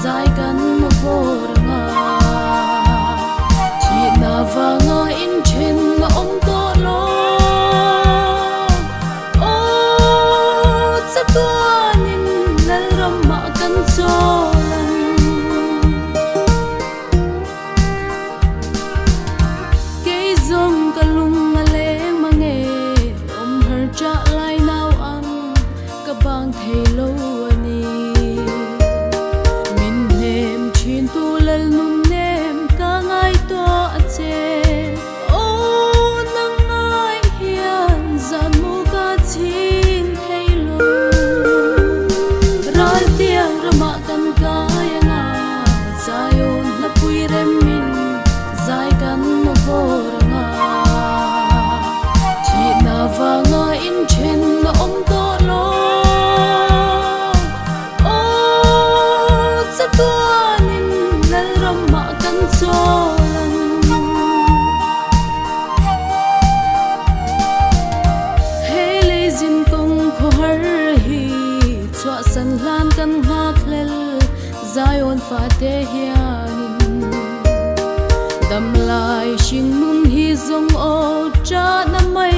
zai kan mo horanga chi na wanga in chen na om to lo o cha tuanin lal rama kan cholan ke zong kalung aleng mange om har cha lai nau ang ka bang thei lo ani min nem chin tu lal num nem ka ngai to ache o nang ngai hian zan mu ka chin thei lo ral tiang rama kan kayanga zayon na pui rem min zai kan mo horanga chi na wanga in chen na om to lo o cha tuanin lal rama kan cholan hey lezin kong kho har hi chwa san lan kan ngak lel zayon fa te hianin dam lai shin nun hi zong o cha na mai